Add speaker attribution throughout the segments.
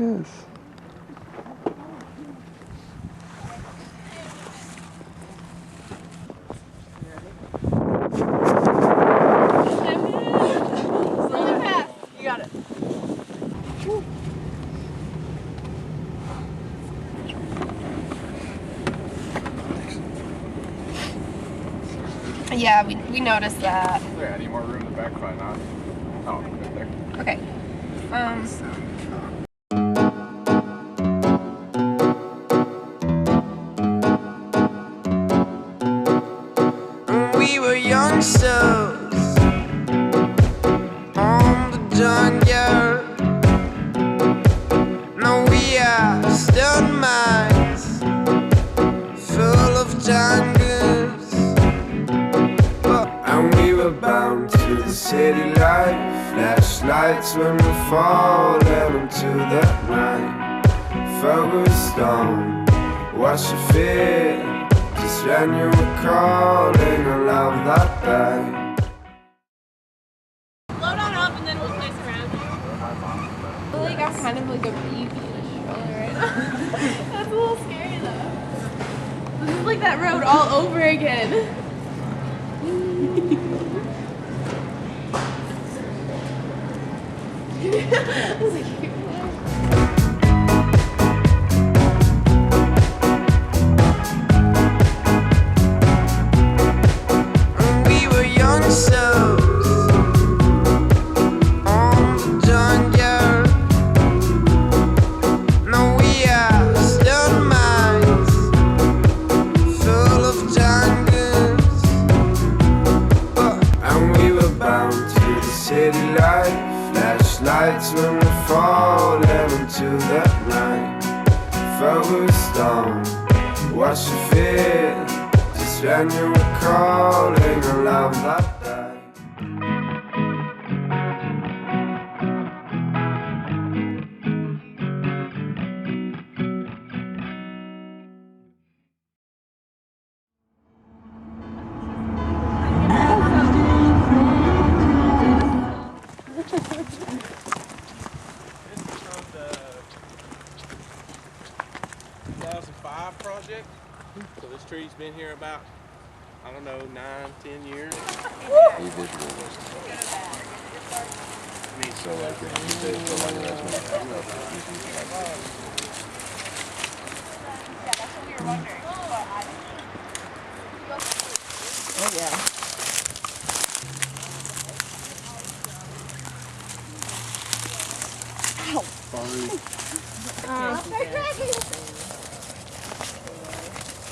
Speaker 1: Yes.
Speaker 2: You got it. Yeah, we noticed that.
Speaker 3: Yeah, I need more room in the back if I not. Oh, right there.
Speaker 2: Okay.
Speaker 4: We were youngsters on the junkyard. No, we are stone mines full of jungles. And we were bound to the city life. Flashlights when we fall into the night. Focused on what you feel. Just when you were calling a love that day.
Speaker 2: Load on up and then we'll place around you. I feel like I'm kind of like a baby in a stroller right now. That's a little scary though. This is like that road all over again. I was like,
Speaker 4: flashlights when we fall into the night. Focused on what you feel. Just when you were calling a love that day.
Speaker 5: Project. So this tree's been here about, I don't know, 9-10 years.
Speaker 1: He visual was.
Speaker 5: I mean,
Speaker 1: So like you said, so like that's what
Speaker 2: yeah, that's what we were wondering.
Speaker 6: Oh yeah.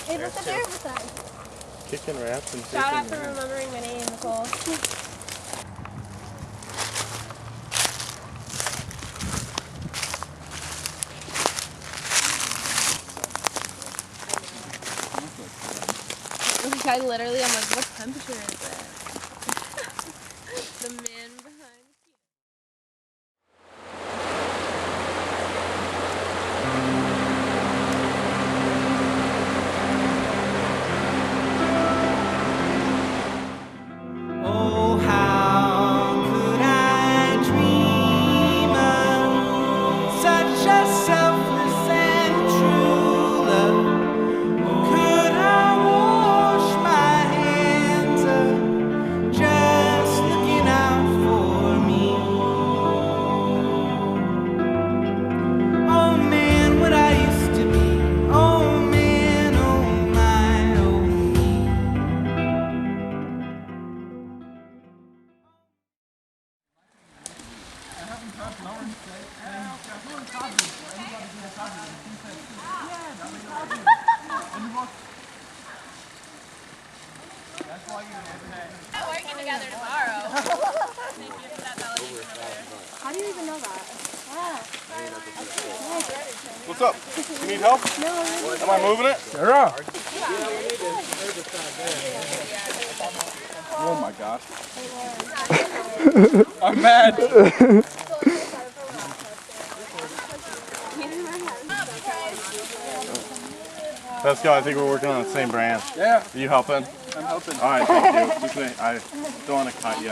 Speaker 2: Hey, look at there beside.
Speaker 5: kicking wraps and
Speaker 2: Shout out for remembering my name, Nicole. I literally, I'm like, what temperature is it? The man behind. Working together tomorrow.
Speaker 6: How do you even know that? Yeah.
Speaker 5: What's up? You need help?
Speaker 6: No.
Speaker 5: Am I moving it?
Speaker 3: Yeah. Oh my gosh. I'm mad.
Speaker 5: Let's go. I think we're working on the same branch.
Speaker 3: Yeah.
Speaker 5: Are you helping?
Speaker 3: I'm helping.
Speaker 5: All right, thank you. I don't want to cut you.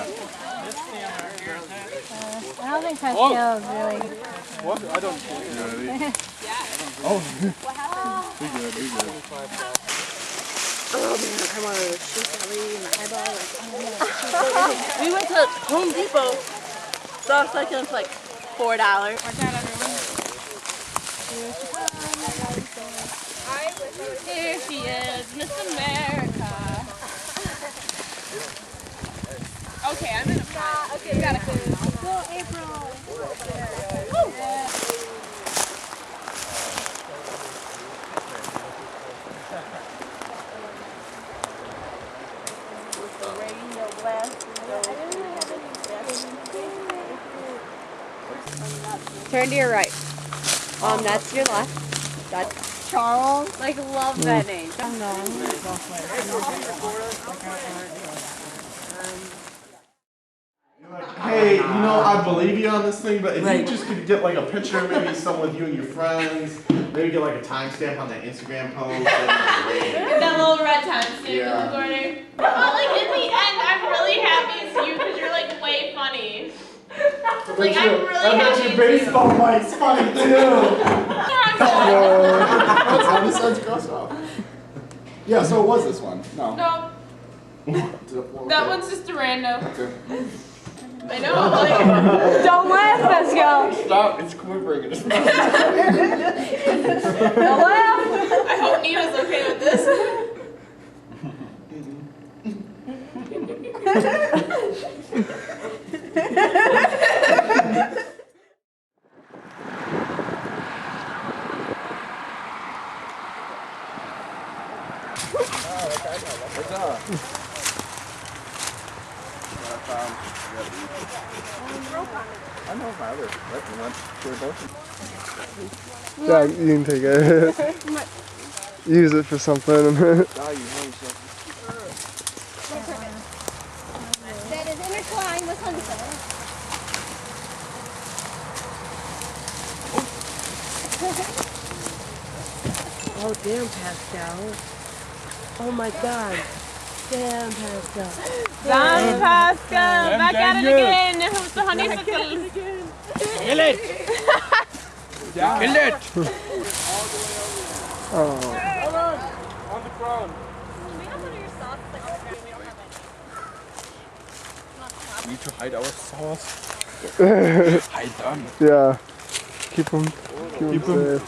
Speaker 6: I don't think that feels really
Speaker 3: What? I don't.
Speaker 6: We went to Home Depot. Saw succulents like $4.
Speaker 2: Here she is, Miss America. Okay, I'm in a front. Okay, you gotta come.
Speaker 6: Go, April.
Speaker 7: Turn to your right. That's your left. That's
Speaker 6: Charles.
Speaker 7: like love that name.
Speaker 8: Hey, I believe you on this thing, but if you just could get like a picture, maybe some with you and your friends, maybe get like a timestamp on that Instagram post.
Speaker 2: That little red timestamp in the corner. But like in the end, I'm really happy it's you because you're like way funny. Like I'm really happy it's you.
Speaker 8: baseball mic's funny too.
Speaker 3: How does that cross off? Yeah, so it was this one. No.
Speaker 2: No, that one's just a rando.
Speaker 3: Okay.
Speaker 2: I know, like.
Speaker 7: Don't laugh, Pascal.
Speaker 3: Stop, it's quivering.
Speaker 7: Don't laugh.
Speaker 2: I hope Nina's okay with this.
Speaker 3: What's up? I know my other weapon went to a
Speaker 9: Yeah, you can take it. Use it for something.
Speaker 6: That is intertwined with honeysuckle.
Speaker 7: Oh, damn, Pascal. Oh my God. Damn, Pascal.
Speaker 2: Damn, Pascal. Back at it again. Who's the honeysuckle?
Speaker 3: Kill it! Kill it!
Speaker 9: Oh.
Speaker 3: On the ground. We need to hide our sauce. Hide them.
Speaker 9: Yeah. Keep them safe.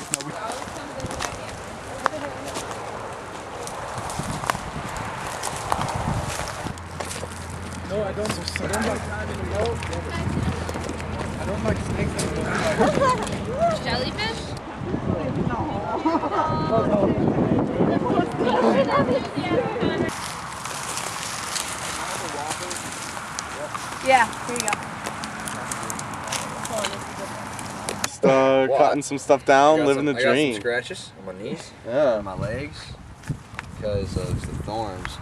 Speaker 3: No, I don't like diving in the boat. I don't like snakes in the boat.
Speaker 2: Jellyfish?
Speaker 7: Yeah, here you go.
Speaker 8: Just cutting some stuff down, living the
Speaker 1: I got some
Speaker 8: dream.
Speaker 1: scratches on my knees,
Speaker 8: Yeah.
Speaker 1: on my legs, because of the thorns.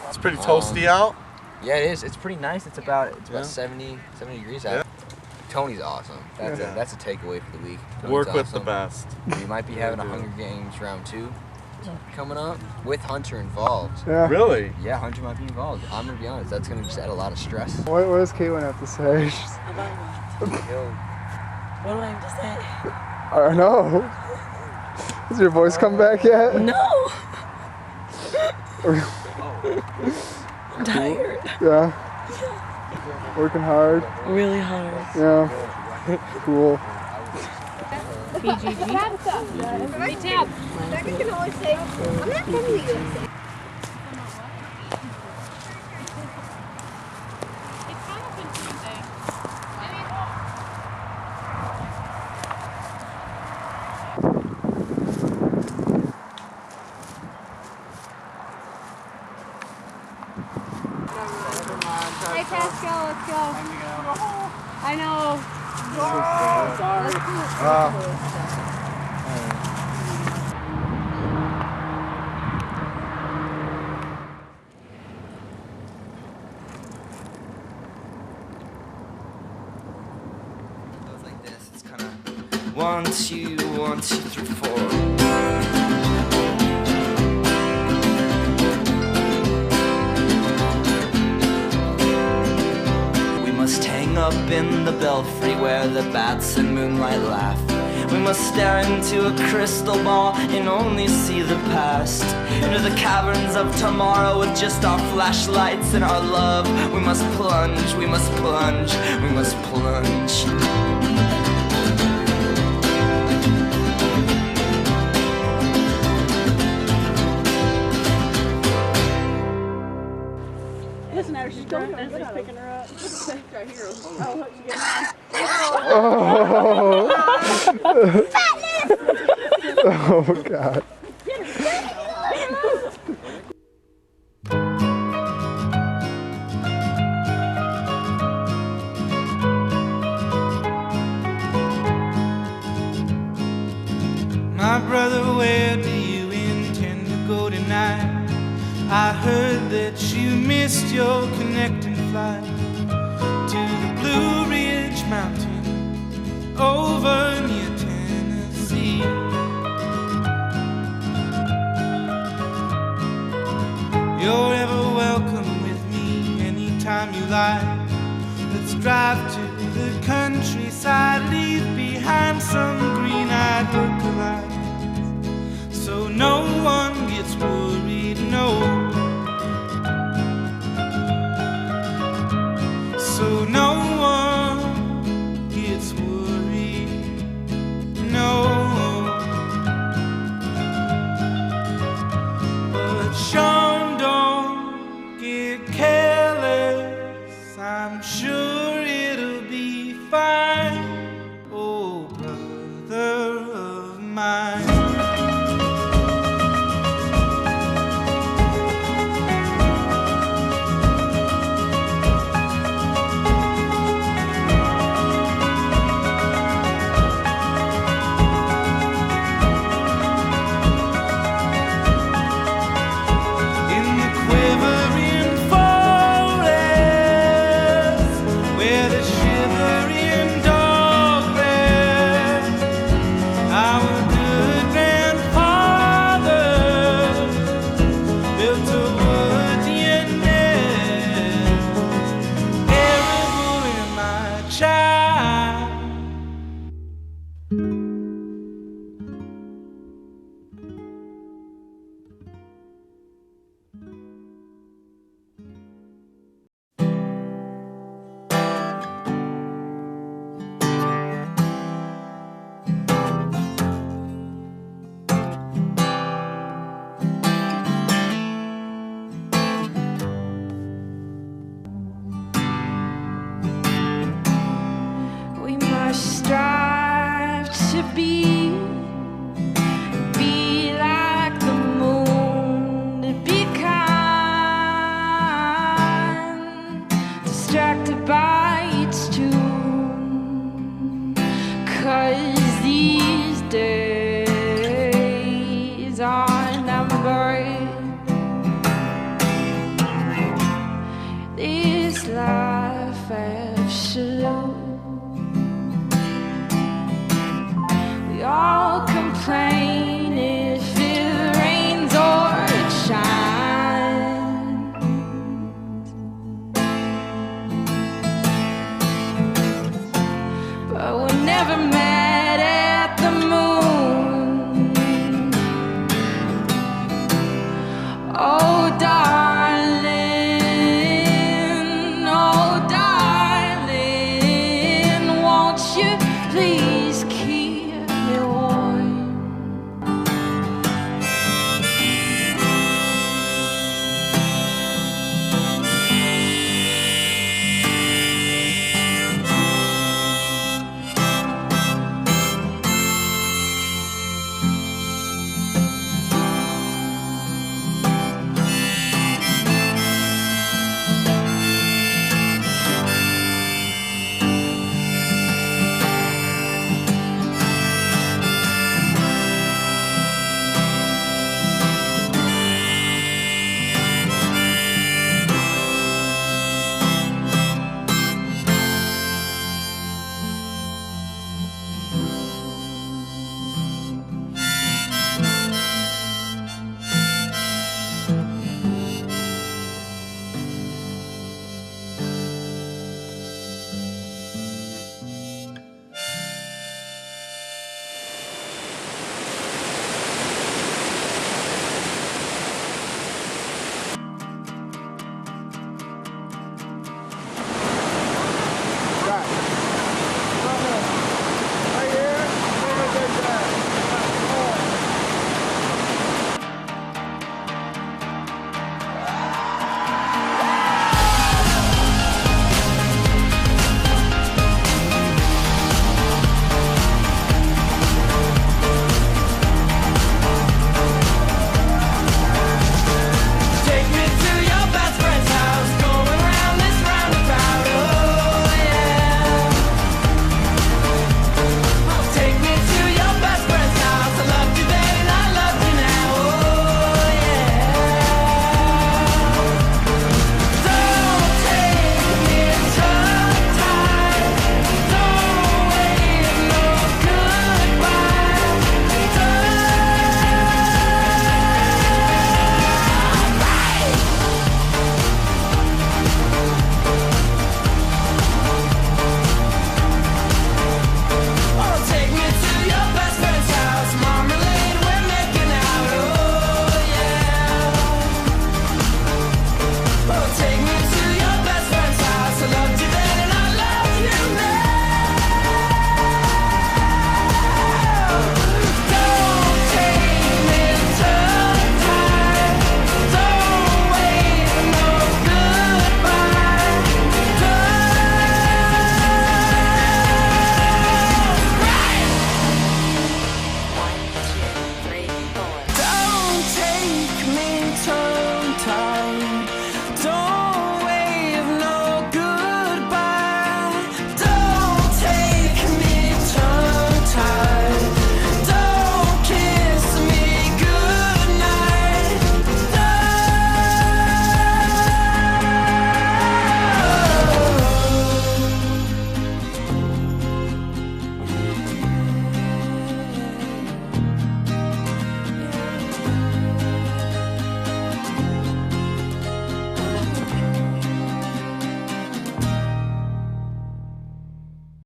Speaker 8: It's pretty toasty out.
Speaker 1: Yeah, it is. It's pretty nice. It's about
Speaker 8: Yeah.
Speaker 1: 70 degrees out. Tony's awesome. That's a takeaway for the week. Tony's
Speaker 8: Work with the
Speaker 1: awesome.
Speaker 8: best.
Speaker 1: We might be having a Hunger Games round 2 coming up with Hunter involved.
Speaker 9: Yeah.
Speaker 8: Really?
Speaker 1: Yeah, Hunter might be involved. I'm gonna be honest. That's gonna just add a lot of stress.
Speaker 9: What does Caitlin have to say?
Speaker 7: What do I have to say?
Speaker 9: I don't know. Has your voice come back yet?
Speaker 7: No. I'm tired.
Speaker 9: Yeah. Working hard.
Speaker 7: Really hard.
Speaker 9: Yeah. Cool.
Speaker 2: BGG. Right tab.
Speaker 6: Becca can always say, I'm not from the USA.
Speaker 2: It's kind of confusing.
Speaker 6: Hey Pascal, let's go. I know.
Speaker 4: 1, 2, 1, 2, 3, 4. We must hang up in the belfry where the bats and moonlight laugh. We must stare into a crystal ball and only see the past. Into the caverns of tomorrow with just our flashlights and our love. We must plunge, we must plunge, we must plunge.
Speaker 6: Listen, I was just going and just picking her up. Right here. Oh, look, she
Speaker 9: Oh God.
Speaker 4: My brother, where do you intend to go tonight? I heard that you missed your connecting flight to the Blue Ridge Mountain over near Tennessee. You're ever welcome with me anytime you like. Let's drive to the countryside, leave behind some green-eyed lookalikes, so no one gets worried, no. So no one gets worried, no. But Sean